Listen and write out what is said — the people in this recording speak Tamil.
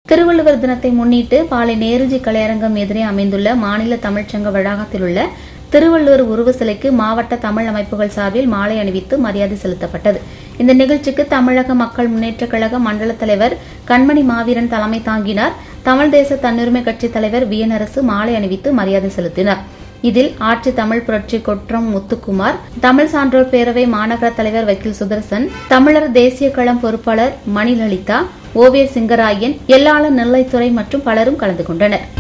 திருவள்ளுவர் தினத்தை முன்னிட்டு பாளை நேருஜி கலையரங்கம் எதிரே அமைந்துள்ள மாநில தமிழ்ச்சங்க வளாகத்தில் உள்ள திருவள்ளுவர் உருவ சிலைக்கு மாவட்ட தமிழ் அமைப்புகள் சார்பில் மாலை அணிவித்து மரியாதை செலுத்தப்பட்டது. இந்த நிகழ்ச்சிக்கு தமிழக மக்கள் முன்னேற்றக் கழக மண்டல தலைவர் கண்மணி மாவீரன் தலைமை தாங்கினார். தமிழ் தேச தன்னுரிமை கட்சி தலைவர் வியனரசு மாலை அணிவித்து மரியாதை செலுத்தினார். இதில் ஆட்சி தமிழ் புரட்சி கொற்றம் முத்துக்குமார், தமிழ் சான்றோர் பேரவை மாநகர தலைவர் வக்கீல் சுதர்சன், தமிழர் தேசிய களம் பொறுப்பாளர் மணிலலிதா, ஓவியர் சிங்கராயன், எல்லாள நெல்லைத்துறை மற்றும் பலரும் கலந்து கொண்டனர்.